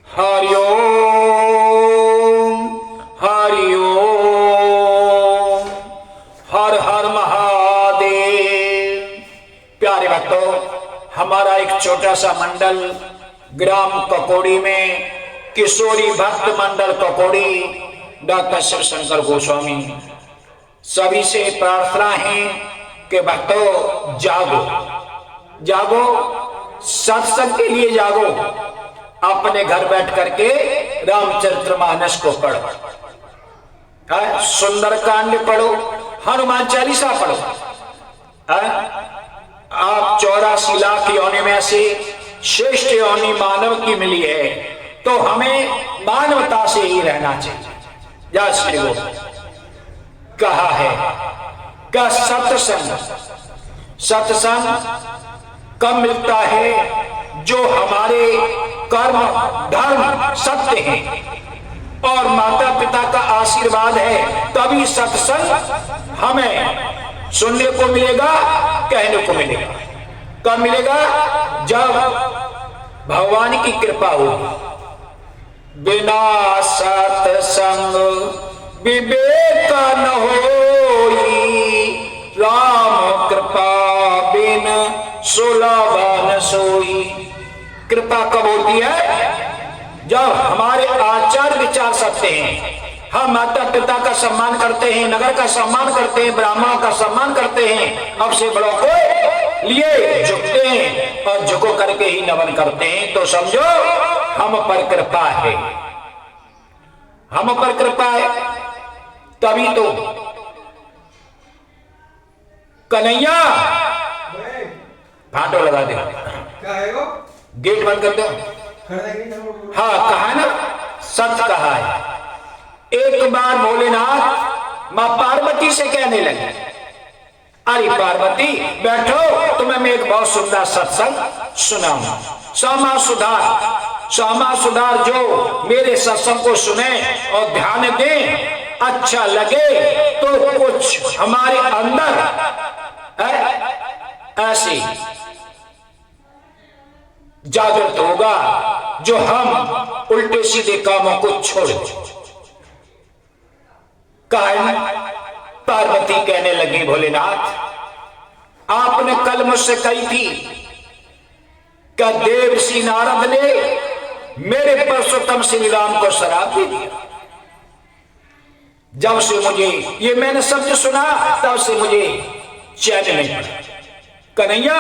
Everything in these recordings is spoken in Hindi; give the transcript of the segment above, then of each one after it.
हरि ओम हरि ओम। हर हर महादेव। प्यारे भक्तों, हमारा एक छोटा सा मंडल ग्राम ककोड़ी में किशोरी भक्त मंडल ककोड़ी डॉक्टर शिवशंकर गोस्वामी सभी से प्रार्थना है कि भक्तों जागो जागो, सत्संग के लिए जागो। अपने घर बैठ करके रामचरितमानस को पढ़ो, सुंदरकांड पढ़ो, हनुमान चालीसा पढ़ो। आप 84 लाख योनि में से श्रेष्ठ योनि मानव की मिली है, तो हमें मानवता से ही रहना चाहिए। जय श्री गुरु। कहा है कि सत्संग कब मिलता है? जो हमारे कर्म धर्म सत्य हैं और माता पिता का आशीर्वाद है, तभी सत्संग हमें सुनने को मिलेगा, कहने को मिलेगा। कब मिलेगा? जब भगवान की कृपा होगी। बिना सत्संग विवेक न होई, राम कृपा बिन सुलभ न सोई। कृपा कब होती है? जब हमारे आचार विचार सत्य हैं, हम माता पिता का सम्मान करते हैं, नगर का सम्मान करते हैं, ब्राह्मणों का सम्मान करते हैं, अब से बड़ों को लिए झुकते हैं और झुको करके ही नमन करते हैं, तो समझो हम पर कृपा है, हम पर कृपा है। तभी तो कन्हैया फाटो लगा दे, गेट बंद कर दो। हाँ, कहा ना, सत्य कहा है। एक बार भोलेनाथ मां पार्वती से कहने लगे, अरे पार्वती बैठो, तुम्हें मैं एक बहुत सुंदर सत्संग सुनाऊं। श्यामा सुधार जो मेरे सत्संग को सुने और ध्यान दें, अच्छा लगे तो कुछ हमारे अंदर ऐसे जागृत होगा जो हम उल्टे सीधे कामों को छोड़ दें। पार्वती कहने लगी, भोलेनाथ आपने कल मुझसे कही थी क्या देवर्षि नारद ने मेरे परसोत्तम श्री राम को शराप दे दिया। जब से मुझे ये मैंने शब्द सुना, तब से मुझे चैन नहीं पड़ा। कन्हैया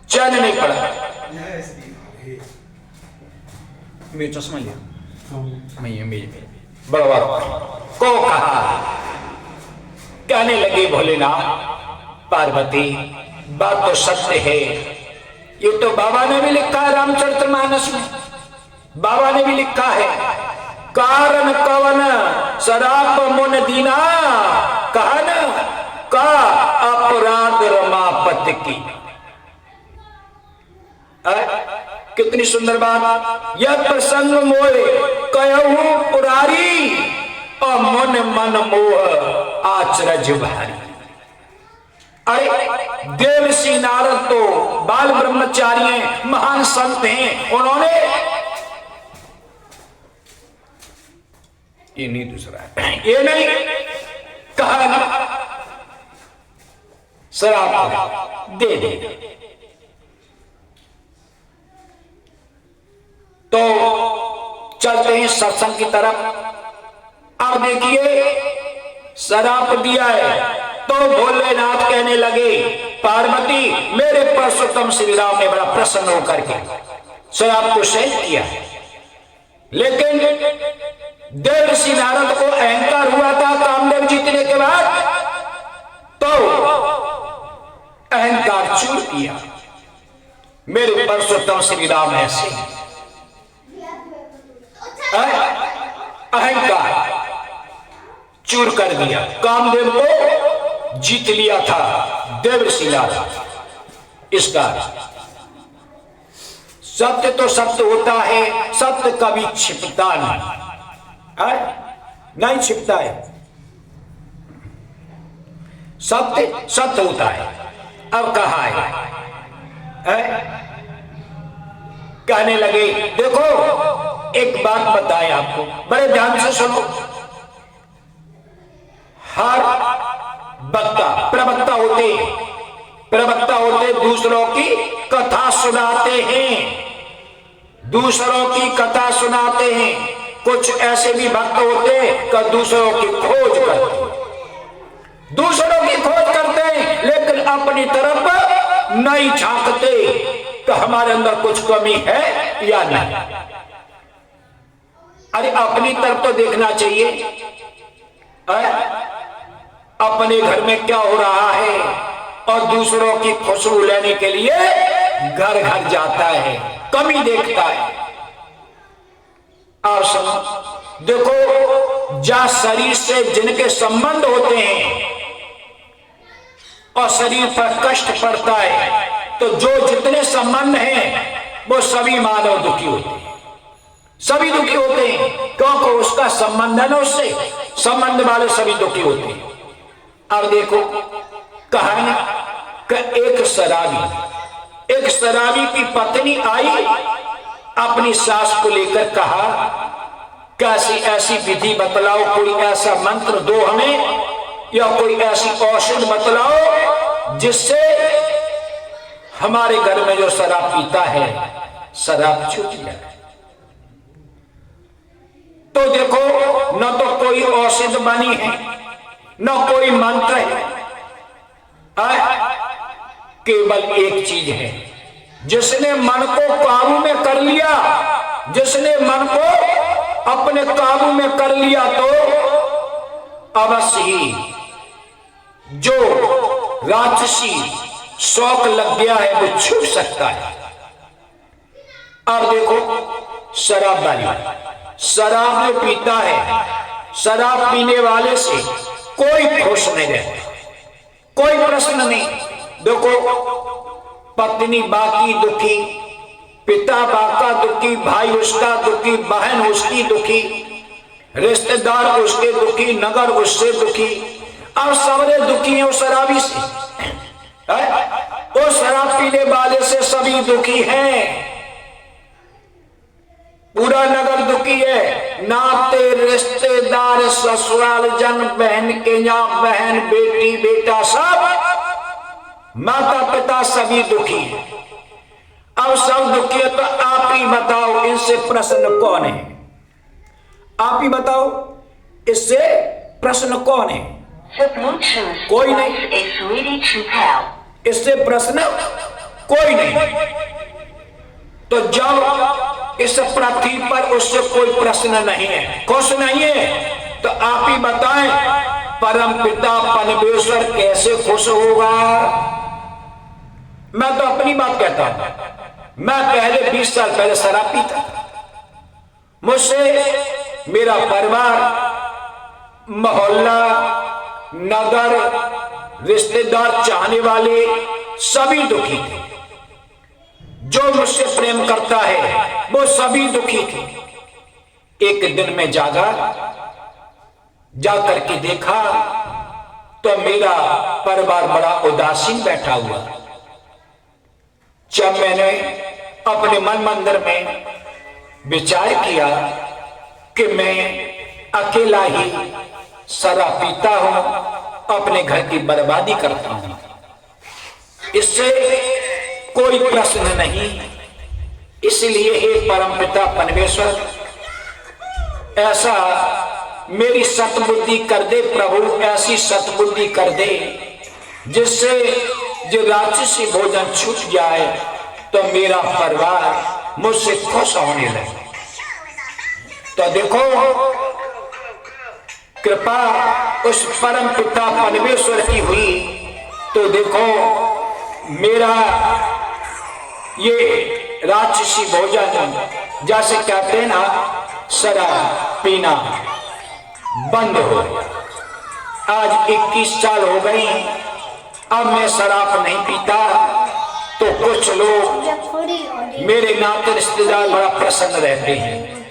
चैन नहीं पड़ा। मेरा चश्मा लिया बड़वा को कहा। कहने लगे भोलेनाथ पार्वती बात तो सत्य है, ये तो बाबा ने भी लिखा है रामचरितमानस में। बाबा ने भी लिखा है, कारण कवन शराप मुन दीना, कहा ना का अपराध रमापति की। कितनी सुंदर बात। यह प्रसंग मोए कहूं पुरारी, और मन मन मोह आचरज भारी। अरे देवर्षि नारद तो बाल ब्रह्मचारी हैं, महान संत हैं, उन्होंने ये नहीं दूसरा है, ये नहीं कहा ना शराब दे दे। तो चलते हैं सत्संग की तरफ। अब देखिए शराप दिया है, तो भोलेनाथ कहने लगे पार्वती मेरे परसोत्तम श्री राम ने बड़ा प्रसन्न होकर के शराप को सहन किया है। लेकिन देवर्षि नारद को अहंकार हुआ था कामदेव जीतने के बाद, तो अहंकार चूर किया। मेरे परसोत्तम श्री राम ऐसे अहंकार चूर कर दिया, कामदेव को जीत लिया था देवर्षि नारद। इसका सत्य तो सत्य होता है, सत्य कभी छिपता नहीं छिपता है, सत्य सत्य होता है। अब कहा है कहने लगे, देखो एक बात बताएं आपको, बड़े ध्यान से सुनो। हर वक्ता प्रवक्ता होते दूसरों की कथा सुनाते हैं, दूसरों की कथा सुनाते हैं। कुछ ऐसे भी भक्त होते कि दूसरों की खोज करते हैं, लेकिन अपनी तरफ नहीं झांकते कि हमारे अंदर कुछ कमी है या नहीं। अरे अपनी तरफ तो देखना चाहिए। अपने घर में क्या हो रहा है और दूसरों की खुशबू लेने के लिए घर घर जाता है, कमी देखता है। और सुनो, देखो जा शरीर से जिनके संबंध होते हैं और शरीर पर कष्ट पड़ता है, तो जो जितने संबंध हैं वो सभी मानव दुखी होते हैं, सभी दुखी होते हैं, क्योंकि उसका संबंध है ना, उससे संबंध वाले सभी दुखी होते हैं। अब देखो कहा ना कि एक शराबी की पत्नी आई, अपनी सास को लेकर कहा, कैसी ऐसी विधि बतलाओ, कोई ऐसा मंत्र दो हमें, या कोई ऐसी औषधि बतलाओ जिससे हमारे घर में जो शराब पीता है शराब छूट जाए। तो देखो न तो कोई औषधि बनी है, न कोई मंत्र है, केवल एक चीज है, जिसने मन को काबू में कर लिया, जिसने मन को अपने काबू में कर लिया, तो अवश्य ही जो राक्षसी शौक लग गया है वो छूट सकता है। अब देखो शराब में पीता है, शराब पीने वाले से कोई खुश नहीं रहता, कोई प्रश्न नहीं। देखो पत्नी बाकी दुखी, पिता बाका दुखी, भाई उसका दुखी, बहन उसकी दुखी, रिश्तेदार उसके दुखी, नगर उससे दुखी, अब सबरे दुखी हैं उस शराबी से, वो शराब पीने वाले से सभी दुखी हैं, पूरा नगर दुखी है, नाते रिश्तेदार ससुराल जन, बहन के यहाँ बहन, बेटी बेटा, सब माता पिता सभी दुखी है। अब सब दुखी है, तो आप ही बताओ इनसे प्रश्न कौन है? आप ही बताओ इससे प्रश्न कौन है? कोई नहीं, इससे प्रश्न कोई नहीं। तो जब इस पृथ्वी पर उससे कोई प्रश्न नहीं है, खुश नहीं है, तो आप ही बताएं परम पिता परमेश्वर कैसे खुश होगा? मैं तो अपनी बात कहता हूं, मैं पहले 20 साल पहले शराब पीता था, मुझसे मेरा परिवार, मोहल्ला, नगर, रिश्तेदार, चाहने वाले सभी दुखी थे। जो मुझसे प्रेम करता है वो सभी दुखी थे। एक दिन में जा करके देखा तो मेरा परिवार बड़ा उदासीन बैठा हुआ। जब मैंने अपने मन मंदिर में विचार किया कि मैं अकेला ही शराब पीता हूं, अपने घर की बर्बादी करता हूं, इससे कोई प्रश्न नहीं। इसलिए हे परमपिता परमेश्वर, ऐसा मेरी सतबुद्धि कर दे प्रभु, ऐसी सतबुद्धि कर दे जिससे जो राक्षसी भोजन छूट जाए, तो मेरा परिवार मुझसे खुश होने लगे। तो देखो कृपा उस परम पिता परमेश्वर की हुई, तो देखो मेरा ये राक्षसी भोजन, जैसे कहते हैं ना, शराब पीना बंद हो। आज 21 साल हो गई, अब मैं शराब नहीं पीता। तो कुछ लोग मेरे नाते रिश्तेदार बड़ा प्रसन्न रहते हैं,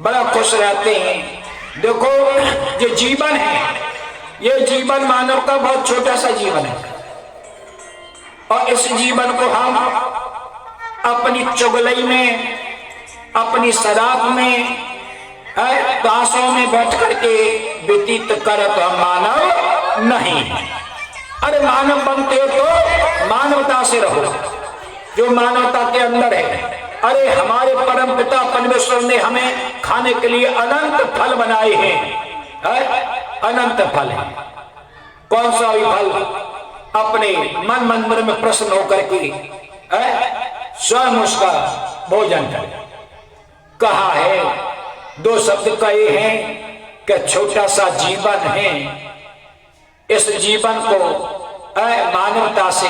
बड़ा खुश रहते हैं। देखो ये जीवन है, ये जीवन मानव का बहुत छोटा सा जीवन है, और इस जीवन को हम अपनी चुगलई में, अपनी शराब में, ताशों में बैठ करके व्यतीत करत मानव नहीं। अरे मानव बनते हो तो मानवता से रहो, जो मानवता के अंदर है। अरे हमारे परम पिता परमेश्वर ने हमें खाने के लिए अनंत फल बनाए हैं, अनंत फल है। कौन सा भी फल अपने मन मंदिर में प्रसन्न होकर के स्वयं उसका भोजन करें। कहा है, दो शब्द कहे हैं कि छोटा सा जीवन है, इस जीवन को मानवता से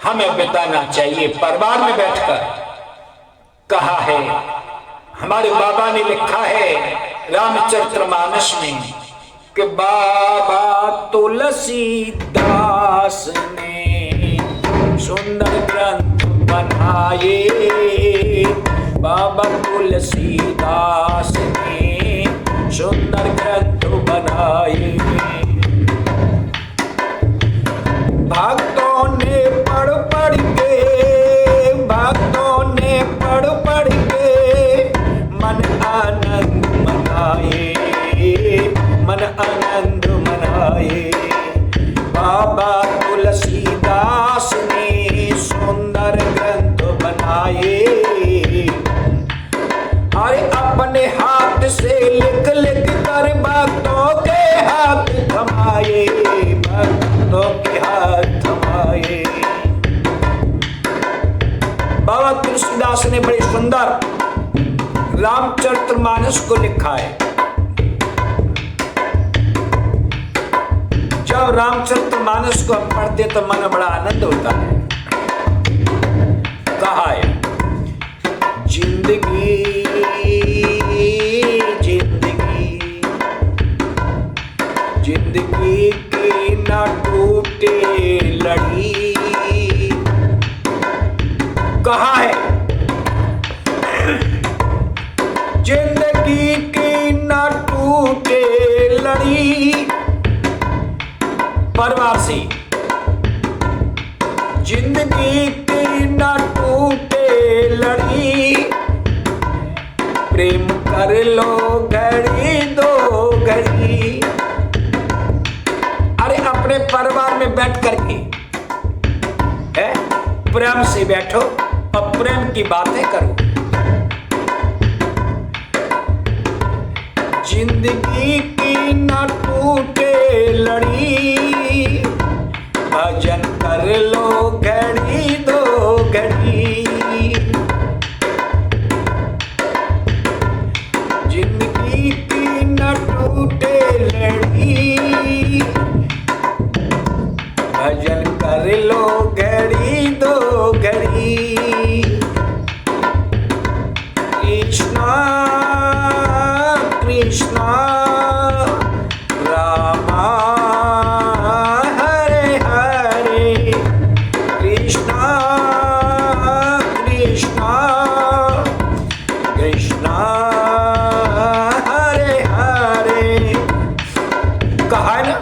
हमें बिताना चाहिए, परिवार में बैठकर। कहा है, हमारे बाबा ने लिखा है रामचरितमानस में कि बाबा तुलसीदास ने सुंदर ग्रंथ बनाए, बाबा तुलसीदास ने सुंदर ग्रंथ बनाए। भक्तों ने पढ़ पढ़ के, भक्तों ने पढ़ पढ़ के मन आनंद मनाए, मन आनंद मनाए। बाबा तुलसीदास ने सुंदर ग्रंथ बनाए। अरे अपने हाथ से लिख लिख कर भक्तों के हाथ थमाए, भक्तों के हाथ थमाए। बाबा तुलसीदास ने बड़े सुंदर रामचरितमानस को लिखा है। जब रामचरितमानस को हम पढ़ते तो मन बड़ा आनंद होता है। कहा है, जिंदगी जिंदगी जिंदगी की न टूटे लड़ी। कहा है, जिंदगी की न टूटे लड़ी। परिवार से जिंदगी की न टूटे लड़ी, प्रेम कर लो घड़ी दो घड़ी। अरे अपने परिवार में बैठ करके प्रेम से बैठो और प्रेम की बातें करो। जिंदगी की न टूटे लड़ी, भजन कर लो घड़ी दो घड़ी। जिंदगी की न टूटे लड़ी, भजन कर लो घड़ी दो घड़ी। कृष्णा कृष्णा रामा हरे हरे, कृष्णा कृष्णा कृष्णा हरे हरे। कहा ना,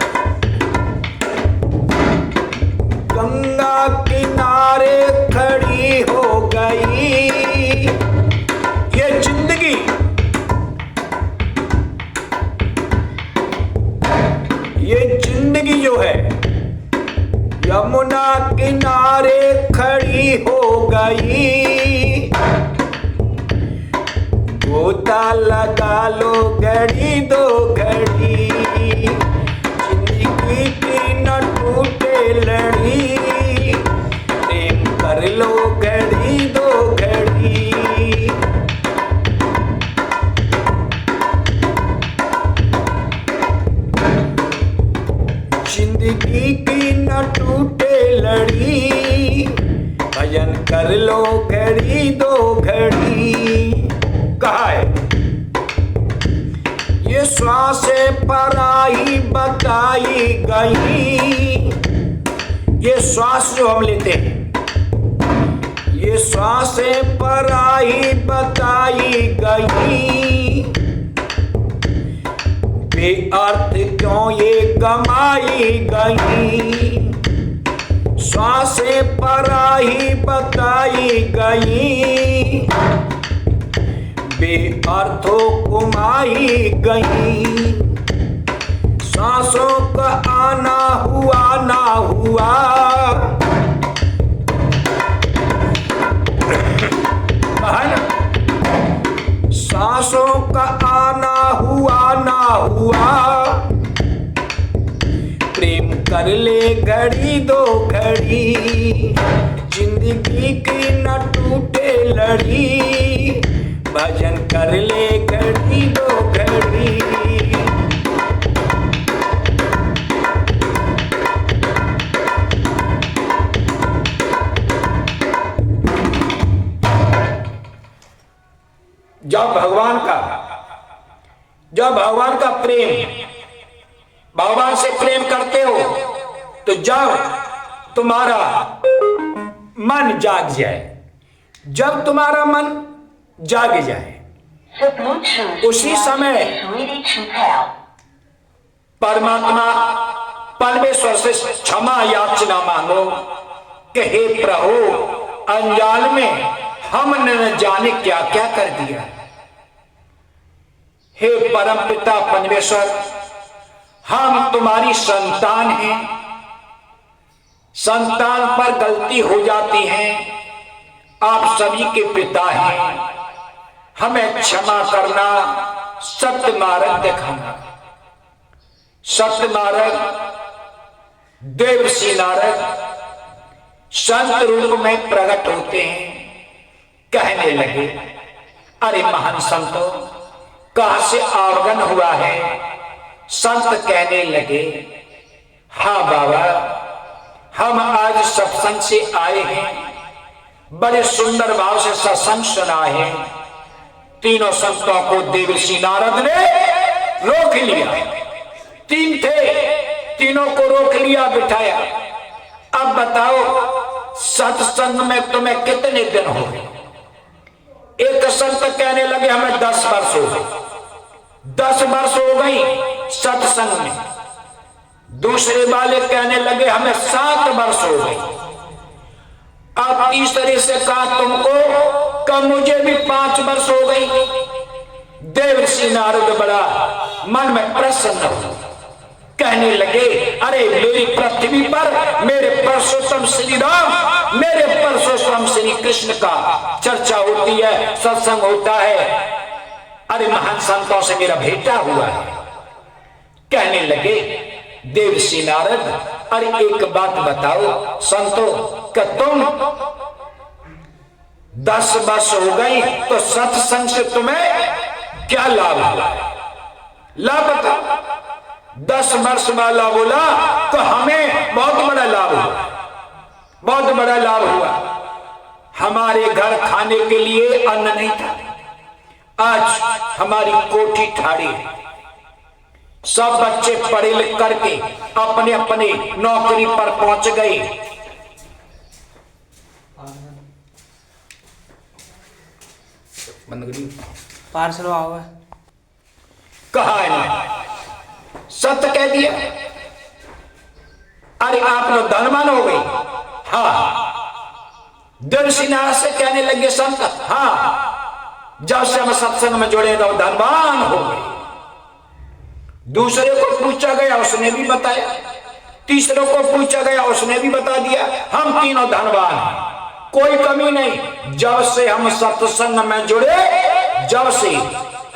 गंगा किनारे खड़ी हो गई ये जिंदगी। ये जिंदगी जो है यमुना किनारे खड़ी हो गई। गोता लगा लो घड़ी दो घड़ी, जिंदगी की न टूटे लड़ी, प्रेम कर लो घड़ी दो घड़ी। जिंदगी की न टूटे लड़ी, भजन कर लो घड़ी दो घड़ी। कहा है, ये श्वासें पराई बताई गई। ये श्वास जो हम लेते हैं, ये श्वासें पराई बताई गई। बेअर्थ क्यों ये गमाई गई। श्वासें पराही बताई गई, बेअर्थों कुमाई गई। सांसों का आना हुआ ना हुआ, सांसों का आना हुआ ना हुआ। प्रेम कर ले घड़ी दो घड़ी, जिंदगी की न टूटे लड़ी। भजन कर ले घड़ी दो घड़ी। जब भगवान का प्रेम, भगवान से प्रेम करते हो तो जब तुम्हारा मन जाग जाए, जब तुम्हारा मन जाग जाए, उसी समय परमात्मा परमेश्वर से क्षमा याचना मांगो कि हे प्रभु, अनजान में हमने न जाने क्या क्या कर दिया। हे परम पिता परमेश्वर, हम तुम्हारी संतान हैं, संतान पर गलती हो जाती है, आप सभी के पिता हैं, हमें क्षमा करना, सत्य मार्ग दिखाना। सत्य मार्ग देवर्षि नारद संत रूप में प्रकट होते हैं। कहने लगे, अरे महान संतों, कहां से आगमन हुआ है? संत कहने लगे, हाँ बाबा, हम आज सत्संग से आए हैं, बड़े सुंदर भाव से सत्संग सुना है। तीनों संतों को देवर्षि नारद ने रोक लिया। तीन थे, तीनों को रोक लिया, बिठाया। अब बताओ, सत्संग में तुम्हें कितने दिन हो गए? एक संत कहने लगे, हमें 10 वर्ष हो गए। 10 वर्ष हो गई सत्संग में। दूसरे वाले कहने लगे, हमें 7 वर्ष हो गए। अब तीसरे से कहा तुमको, कब मुझे भी 5 वर्ष हो गई। देवर्षि नारद बड़ा मन में प्रसन्न हो, कहने लगे, अरे मेरी पृथ्वी पर मेरे परशुराम श्री राम, मेरे परशुराम श्री कृष्ण का चर्चा होती है, सत्संग होता है। अरे महान संतों से मेरा भेंटा हुआ है। कहने लगे देवर्षि नारद, अरे एक बात बताओ संतों, कि तुम 10 वर्ष हो गई तो सत्संग से तुम्हें क्या लाभ हुआ? लाभ बताओ। 10 वर्ष वाला बोला, तो हमें बहुत बड़ा लाभ हुआ, बहुत बड़ा लाभ हुआ। हमारे घर खाने के लिए अन्न नहीं था, आज हमारी कोठी ठाड़ी है। सब बच्चे पढ़े लिख करके अपने अपने नौकरी पर पहुंच गए। पार्सल हुआ कहा है ना, सत्य कह दिया। अरे आप लोग धनवान हो गए। हाँ, देवर्षि नारद से कहने लगे संत, हाँ, जब से हम सत्संग में जुड़े तो धनवान हो गए। दूसरे को पूछा गया, उसने भी बताया। तीसरे को पूछा गया, उसने भी बता दिया। हम तीनों धनवान हैं, कोई कमी नहीं। जब से हम सत्संग में जुड़े, जब से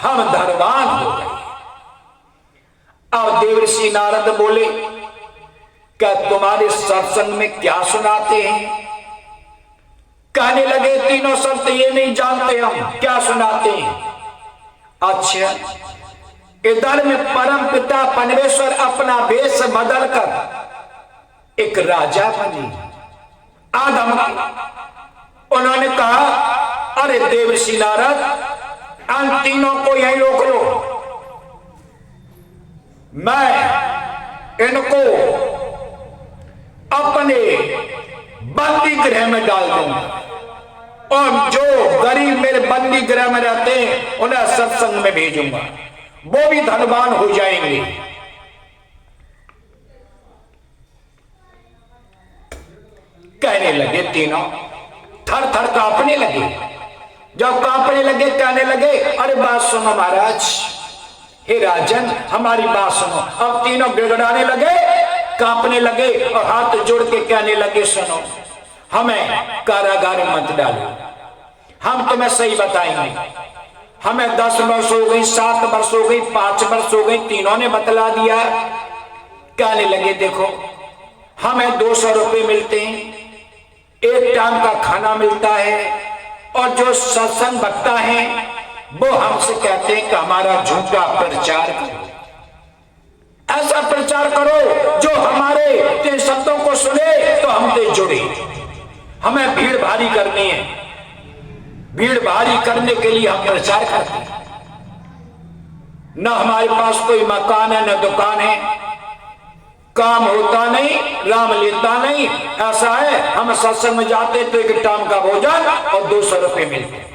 हम धनवान हो गए। अब देवर्षि नारद बोले, क्या तुम्हारे सत्संग में क्या सुनाते हैं? कहने लगे तीनों संत, ये नहीं जानते हम क्या सुनाते हैं। अच्छा, इधर में परम पिता परमेश्वर अपना वेश बदलकर एक राजा बने आदम के। उन्होंने कहा, अरे देवर्षि नारद, इन तीनों को यहीं रोक लो, मैं इनको अपने बंदी गृह में डाल दूंगा, और जो गरीब मेरे बंदी गृह में रहते हैं उन्हें सत्संग में भेजूंगा, वो भी धनवान हो जाएंगे। कहने लगे तीनों, थर थर कांपने लगे। जब कांपने लगे कहने लगे, अरे बात सुनो महाराज, हे राजन हमारी बात सुनो। अब तीनों गिड़गिड़ाने लगे, कांपने लगे और हाथ जोड़ के कहने लगे, सुनो हमें कारागार में मत डालो, हम तुम्हें सही बताएंगे। हमें 10 वर्ष हो गई, 7 वर्ष हो गई, 5 वर्ष हो गई, तीनों ने बतला दिया। कहने लगे देखो हमें 200 रुपये मिलते हैं, एक टाइम का खाना मिलता है, और जो सत्संग वक्ता है वो हमसे कहते हैं कि हमारा झूठा प्रचार करो, ऐसा प्रचार करो जो हमारे तेरे शब्दों को सुने तो हमसे जुड़े। हमें भीड़ भारी करनी है, भीड़ भारी करने के लिए हम प्रचार करते हैं। न हमारे पास कोई मकान है न दुकान है, काम होता नहीं, राम लेता नहीं, ऐसा है हम सत्संग में जाते तो एक टाइम का भोजन और 200 रुपये मिलते।